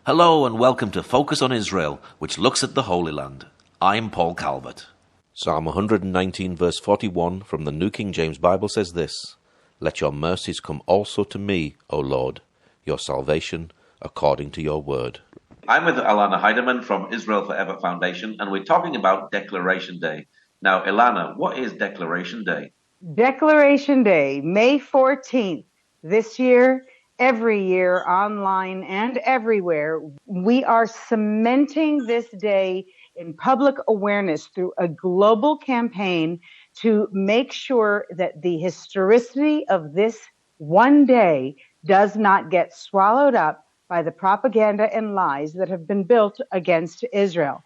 Hello and welcome to Focus on Israel, which looks at the Holy Land. I'm Paul Calvert. Psalm 119 verse 41 from the New King James Bible says this: Let your mercies come also to me, O Lord, your salvation according to your word. I'm with Elana Heideman from Israel Forever Foundation, and we're talking about Declaration Day. Now, Elana, what is Declaration Day? Declaration Day, May 14th. This year, every year, online and everywhere, we are cementing this day in public awareness through a global campaign to make sure that the historicity of this one day does not get swallowed up by the propaganda and lies that have been built against Israel.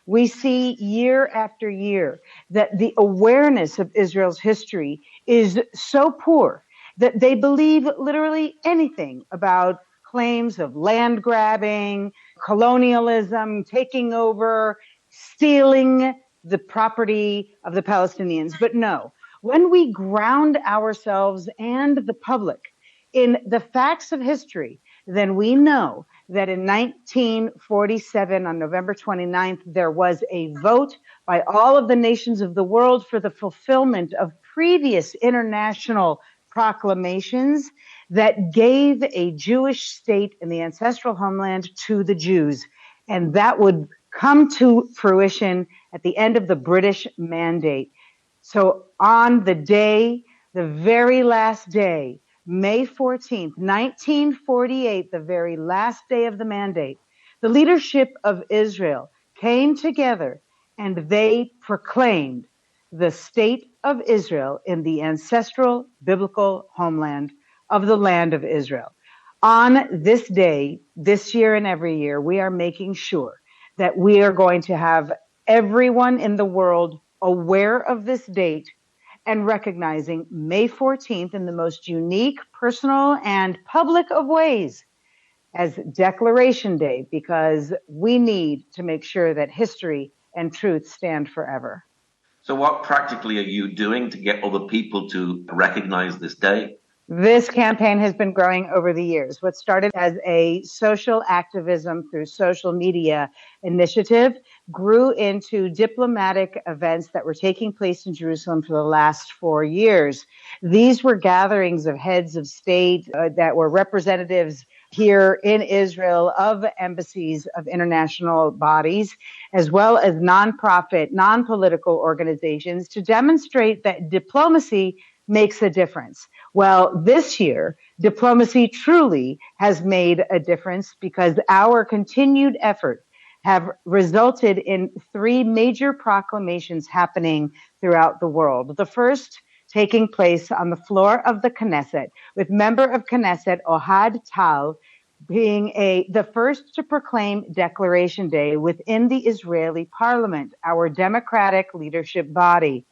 We see year after year that the awareness of Israel's history is so poor that they believe literally anything about claims of land grabbing, colonialism, taking over, stealing the property of the Palestinians. But no, when we ground ourselves and the public in the facts of history, then we know that in 1947, on November 29th, there was a vote by all of the nations of the world for the fulfillment of previous international proclamations that gave a Jewish state in the ancestral homeland to the Jews. And that would come to fruition at the end of the British Mandate. So on the day, the very last day, May 14th, 1948, the very last day of the mandate, the leadership of Israel came together and they proclaimed the state of Israel in the ancestral biblical homeland of the land of Israel. On this day, this year and every year, we are making sure that we are going to have everyone in the world aware of this date and recognizing May 14th in the most unique, personal, and public of ways as Declaration Day, because we need to make sure that history and truth stand forever. So what practically are you doing to get other people to recognize this day? This campaign has been growing over the years. What started as a social activism through social media initiative grew into diplomatic events that were taking place in Jerusalem for the last 4 years. These were gatherings of heads of state that were representatives here in Israel of embassies of international bodies, as well as nonprofit, non-political organizations to demonstrate that diplomacy makes a difference. Well, this year, diplomacy truly has made a difference because our continued effort have resulted in 3 major proclamations happening throughout the world. The first taking place on the floor of the Knesset, with member of Knesset Ohad Tal being the first to proclaim Declaration Day within the Israeli parliament, our democratic leadership body.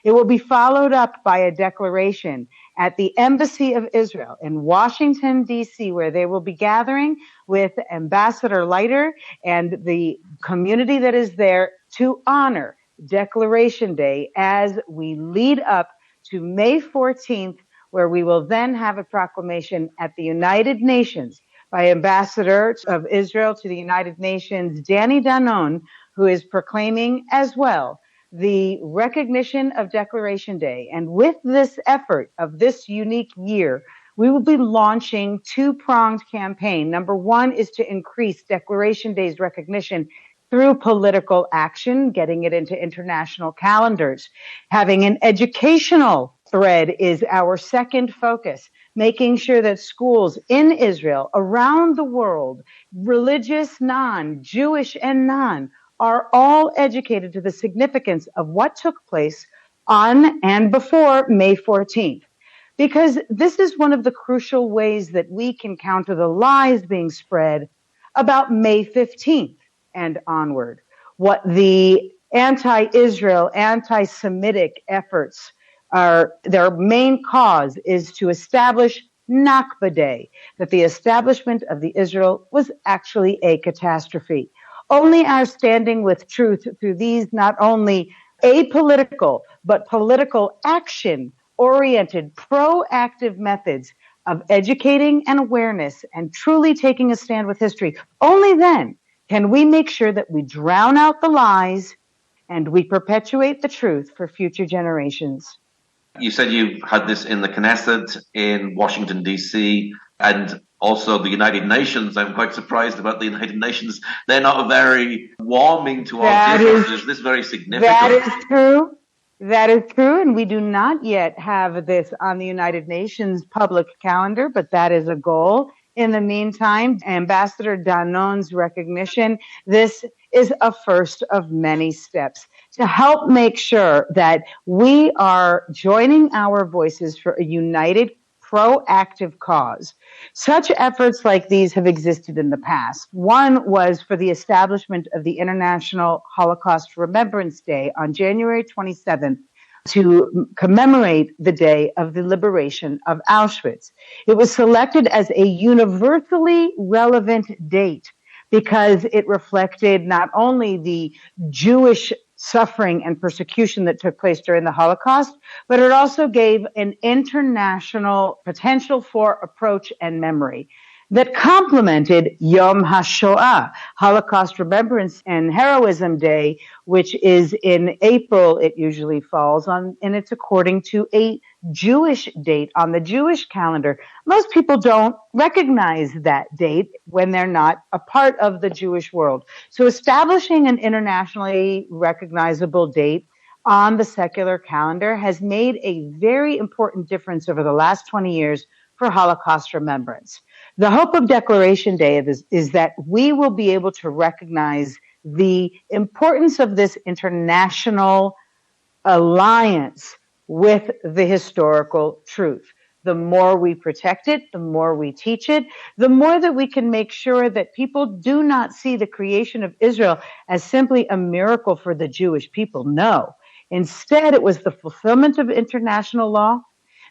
It will be followed up by a declaration at the Embassy of Israel in Washington, D.C., where they will be gathering with Ambassador Leiter and the community that is there to honor Declaration Day as we lead up to May 14th, where we will then have a proclamation at the United Nations by Ambassador of Israel to the United Nations, Danny Danon, who is proclaiming as well the recognition of Declaration Day. And with this effort of this unique year, we will be launching 2-pronged campaign. Number 1 is to increase Declaration Day's recognition through political action, getting it into international calendars. Having an educational thread is our second focus, making sure that schools in Israel, around the world, religious, non-Jewish and non, are all educated to the significance of what took place on and before May 14th. Because this is one of the crucial ways that we can counter the lies being spread about May 15th and onward. What the anti-Israel, anti-Semitic efforts are, their main cause is to establish Nakba Day, that the establishment of the Israel was actually a catastrophe. Only our standing with truth through these not only apolitical, but political action-oriented, proactive methods of educating and awareness and truly taking a stand with history, only then can we make sure that we drown out the lies and we perpetuate the truth for future generations. You said you've had this in the Knesset in Washington, D.C., and also the United Nations. I'm quite surprised about the United Nations. They're not very warming to our differences. This is very significant. That is true. That is true, and we do not yet have this on the United Nations public calendar, but that is a goal. In the meantime, Ambassador Danon's recognition, this is a first of many steps to help make sure that we are joining our voices for a united, proactive cause. Such efforts like these have existed in the past. One was for the establishment of the International Holocaust Remembrance Day on January 27th to commemorate the day of the liberation of Auschwitz. It was selected as a universally relevant date because it reflected not only the Jewish suffering and persecution that took place during the Holocaust, but it also gave an international potential for approach and memory that complemented Yom HaShoah, Holocaust Remembrance and Heroism Day, which is in April, it usually falls on, and it's according to a Jewish date on the Jewish calendar. Most people don't recognize that date when they're not a part of the Jewish world. So establishing an internationally recognizable date on the secular calendar has made a very important difference over the last 20 years for Holocaust remembrance. The hope of Declaration Day is that we will be able to recognize the importance of this international alliance with the historical truth. The more we protect it, the more we teach it, the more that we can make sure that people do not see the creation of Israel as simply a miracle for the Jewish people. No. Instead, it was the fulfillment of international law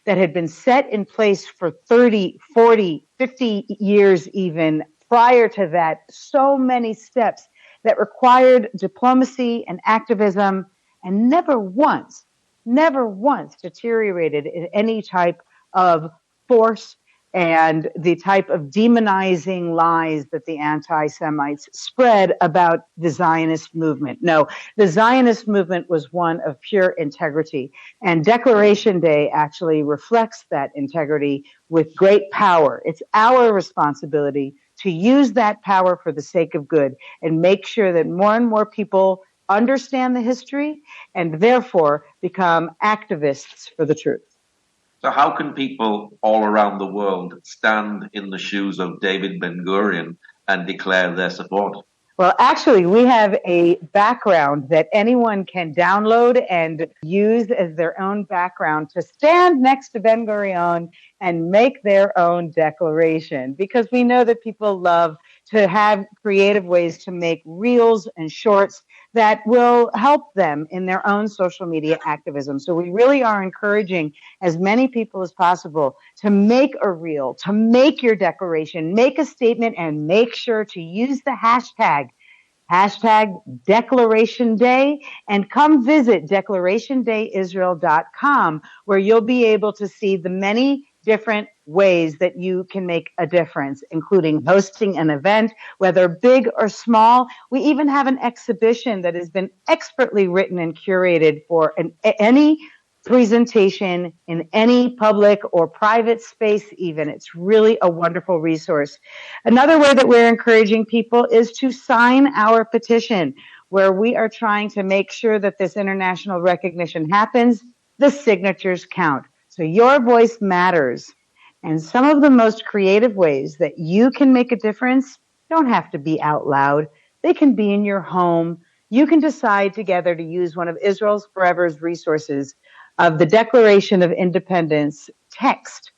that had been set in place for 30, 40, 50 years even prior to that, so many steps that required diplomacy and activism and never once deteriorated in any type of force and the type of demonizing lies that the anti-Semites spread about the Zionist movement. No, the Zionist movement was one of pure integrity, and Declaration Day actually reflects that integrity with great power. It's our responsibility to use that power for the sake of good and make sure that more and more people understand the history and therefore become activists for the truth. So how can people all around the world stand in the shoes of David Ben-Gurion and declare their support? Well, actually, we have a background that anyone can download and use as their own background to stand next to Ben-Gurion and make their own declaration, because we know that people love to have creative ways to make reels and shorts that will help them in their own social media activism. So we really are encouraging as many people as possible to make a reel, to make your declaration, make a statement, and make sure to use the hashtag Declaration Day, and come visit declarationdayisrael.com, where you'll be able to see the many different ways that you can make a difference, including hosting an event, whether big or small. We even have an exhibition that has been expertly written and curated for any presentation in any public or private space even. It's really a wonderful resource. Another way that we're encouraging people is to sign our petition, where we are trying to make sure that this international recognition happens. The signatures count. So your voice matters. And some of the most creative ways that you can make a difference don't have to be out loud. They can be in your home. You can decide together to use one of Israel's Forever's resources of the Declaration of Independence text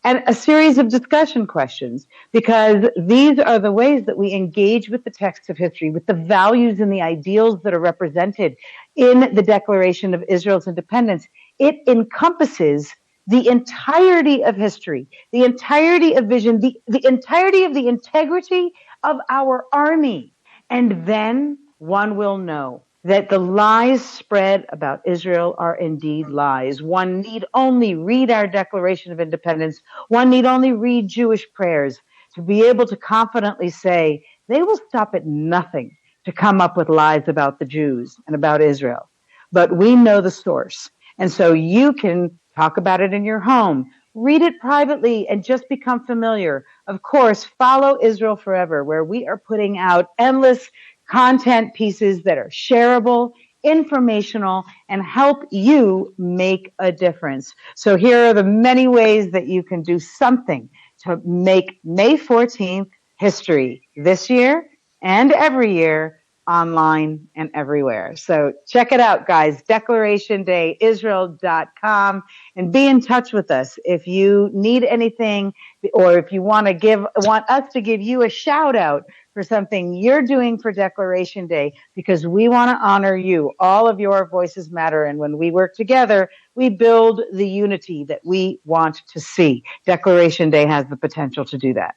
and a series of discussion questions, because these are the ways that we engage with the text of history, with the values and the ideals that are represented in the Declaration of Israel's Independence. It encompasses the entirety of history, the entirety of vision, the entirety of the integrity of our army. And then one will know that the lies spread about Israel are indeed lies. One need only read our Declaration of Independence. One need only read Jewish prayers to be able to confidently say they will stop at nothing to come up with lies about the Jews and about Israel. But we know the source. And so you can talk about it in your home, read it privately, and just become familiar. Of course, follow Israel Forever, where we are putting out endless content pieces that are shareable, informational, and help you make a difference. So here are the many ways that you can do something to make May 14th history this year and every year, online and everywhere. So check it out, guys. DeclarationDayIsrael.com, and be in touch with us if you need anything, or if you want us to give you a shout out for something you're doing for Declaration Day, because we want to honor you. All of your voices matter, and when we work together, we build the unity that we want to see. Declaration Day has the potential to do that.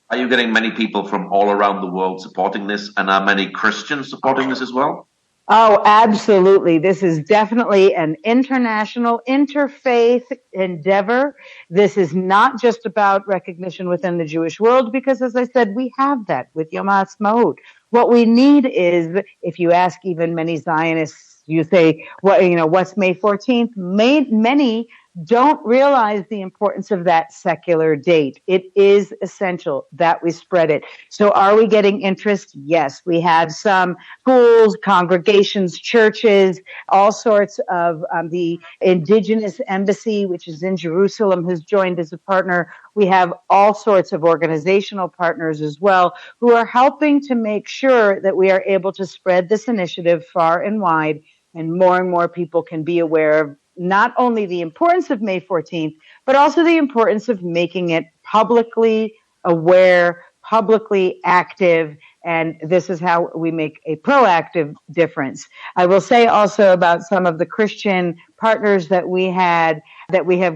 Are you getting many people from all around the world supporting this, and are many Christians supporting this as well? Oh, absolutely. This is definitely an international, interfaith endeavor. This is not just about recognition within the Jewish world, because, as I said, we have that with Yom HaAtzmaut. What we need is, if you ask even many Zionists, you say, what's May 14th? Many don't realize the importance of that secular date. It is essential that we spread it. So are we getting interest? Yes. We have some schools, congregations, churches, all sorts of the Indigenous Embassy, which is in Jerusalem, who's joined as a partner. We have all sorts of organizational partners as well who are helping to make sure that we are able to spread this initiative far and wide, and more people can be aware of not only the importance of May 14th, but also the importance of making it publicly aware, publicly active, and this is how we make a proactive difference. I will say also about some of the Christian partners that we have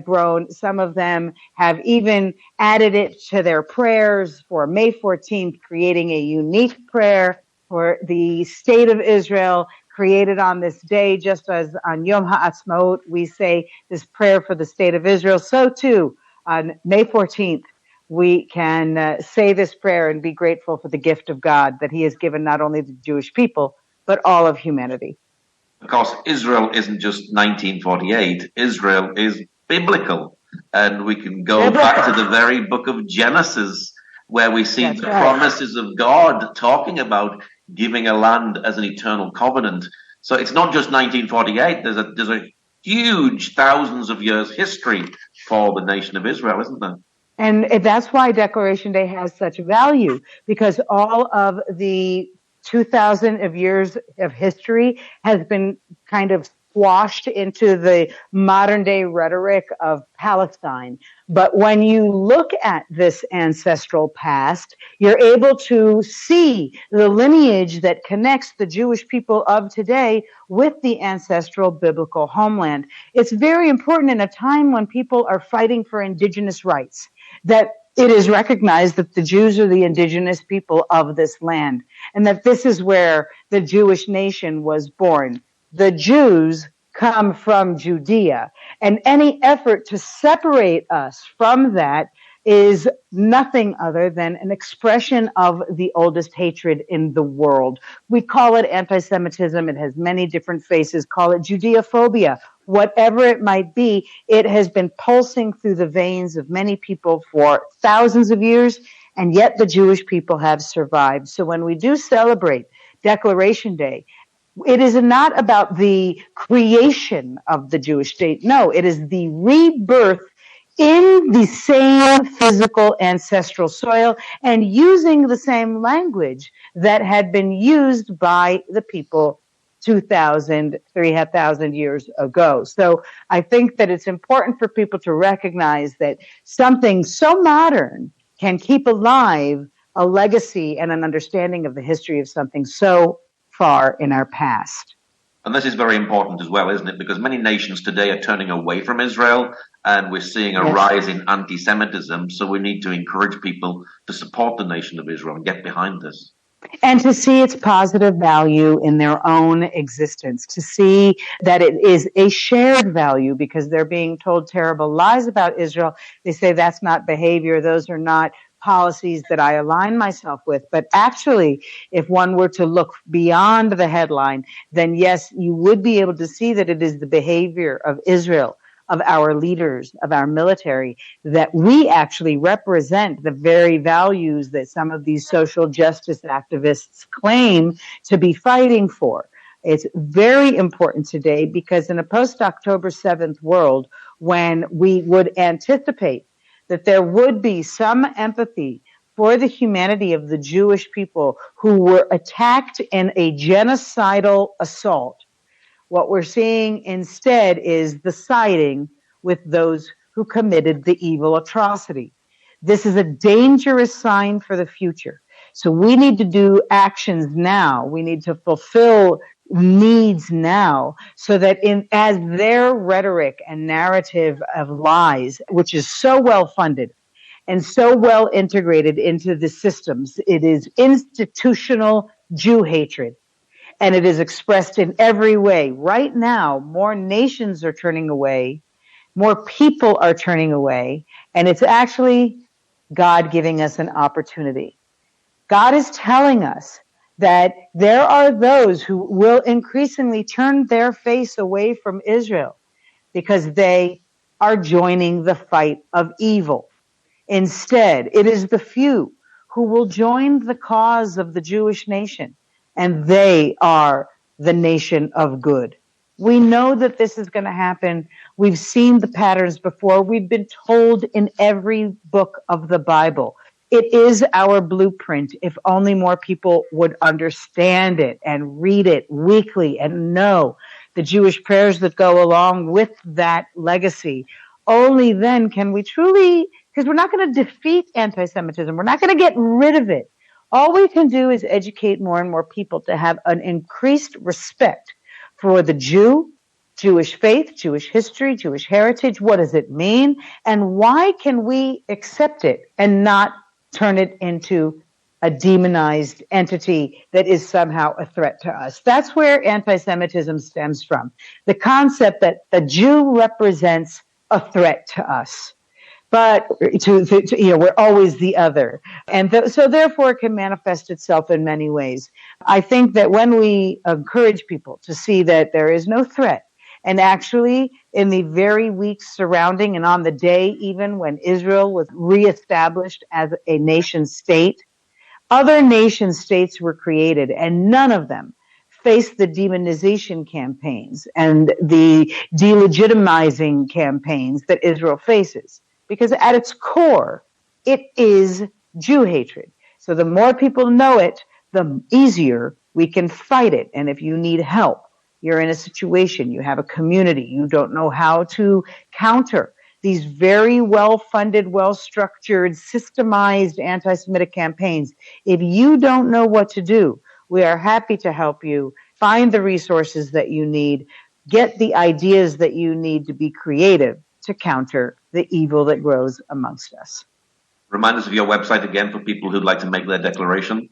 grown. Some of them have even added it to their prayers for May 14th, creating a unique prayer for the state of Israel, created on this day, just as on Yom HaAtzmaut we say this prayer for the state of Israel. So too, on May 14th, we can say this prayer and be grateful for the gift of God that he has given not only the Jewish people, but all of humanity. Of course, Israel isn't just 1948. Israel is biblical. And we can go back to the very book of Genesis, where we see the promises of God talking about giving a land as an eternal covenant. So it's not just 1948. There's a huge thousands of years history for the nation of Israel, isn't there? And that's why Declaration Day has such value, because all of the 2,000 of years of history has been kind of squashed into the modern day rhetoric of Palestine. But when you look at this ancestral past, you're able to see the lineage that connects the Jewish people of today with the ancestral biblical homeland. It's very important in a time when people are fighting for indigenous rights, that it is recognized that the Jews are the indigenous people of this land, and that this is where the Jewish nation was born. The Jews come from Judea, and any effort to separate us from that is nothing other than an expression of the oldest hatred in the world. We call it anti-Semitism. It has many different faces. Call it Judeophobia. Whatever it might be, it has been pulsing through the veins of many people for thousands of years, and yet the Jewish people have survived. So when we do celebrate Declaration Day, it is not about the creation of the Jewish state. No, it is the rebirth in the same physical ancestral soil and using the same language that had been used by the people 2,000, 3,000 years ago. So I think that it's important for people to recognize that something so modern can keep alive a legacy and an understanding of the history of something so far in our past. And this is very important as well, isn't it? Because many nations today are turning away from Israel, and we're seeing a rise in anti-Semitism. So we need to encourage people to support the nation of Israel and get behind this. and to see its positive value in their own existence, to see that it is a shared value because they're being told terrible lies about Israel. They say that's not behavior. Those are not policies that I align myself with. But actually, if one were to look beyond the headline, then yes, you would be able to see that it is the behavior of Israel, of our leaders, of our military, that we actually represent the very values that some of these social justice activists claim to be fighting for. It's very important today because in a post-October 7th world, when we would anticipate that there would be some empathy for the humanity of the Jewish people who were attacked in a genocidal assault, what we're seeing instead is the siding with those who committed the evil atrocity. This is a dangerous sign for the future. So we need to do actions now. We need to fulfill needs now so that as their rhetoric and narrative of lies, which is so well funded and so well integrated into the systems, it is institutional Jew hatred. And it is expressed in every way. Right now, more nations are turning away, more people are turning away, and it's actually God giving us an opportunity. God is telling us that there are those who will increasingly turn their face away from Israel because they are joining the fight of evil. Instead, it is the few who will join the cause of the Jewish nation, and they are the nation of good. We know that this is going to happen. We've seen the patterns before. We've been told in every book of the Bible. It is our blueprint if only more people would understand it and read it weekly and know the Jewish prayers that go along with that legacy. Only then can we truly, because we're not going to defeat anti-Semitism. We're not going to get rid of it. All we can do is educate more and more people to have an increased respect for the Jew, Jewish faith, Jewish history, Jewish heritage. What does it mean? And why can we accept it and not turn it into a demonized entity that is somehow a threat to us? That's where anti-Semitism stems from. The concept that the Jew represents a threat to us. But we're always the other. And so therefore it can manifest itself in many ways. I think that when we encourage people to see that there is no threat, and actually in the very weeks surrounding and on the day even when Israel was reestablished as a nation state, other nation states were created and none of them faced the demonization campaigns and the delegitimizing campaigns that Israel faces. Because at its core, it is Jew hatred. So the more people know it, the easier we can fight it. And if you need help, you're in a situation, you have a community, you don't know how to counter these very well-funded, well-structured, systemized anti-Semitic campaigns. If you don't know what to do, we are happy to help you find the resources that you need, get the ideas that you need to be creative to counter the evil that grows amongst us. Remind us of your website again for people who'd like to make their declaration.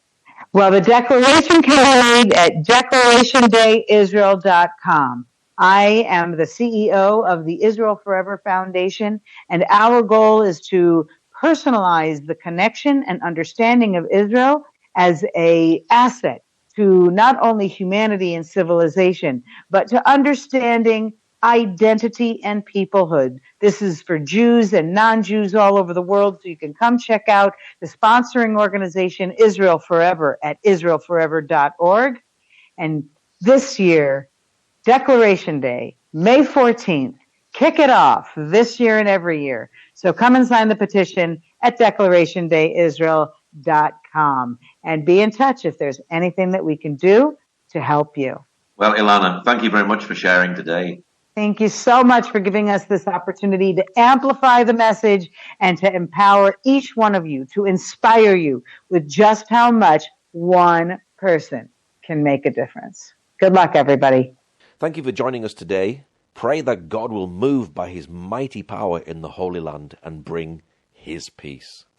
Well, the declaration can be made at declarationdayisrael.com. I am the CEO of the Israel Forever Foundation, and our goal is to personalize the connection and understanding of Israel as an asset to not only humanity and civilization, but to understanding identity and peoplehood. This is for Jews and non-Jews all over the world, so you can come check out the sponsoring organization Israel Forever at israelforever.org. And this year, Declaration Day, May 14th, kick it off this year and every year. So come and sign the petition at declarationdayisrael.com and be in touch if there's anything that we can do to help you. Well, Elana, thank you very much for sharing today. Thank you so much for giving us this opportunity to amplify the message and to empower each one of you, to inspire you with just how much one person can make a difference. Good luck, everybody. Thank you for joining us today. Pray that God will move by his mighty power in the Holy Land and bring his peace.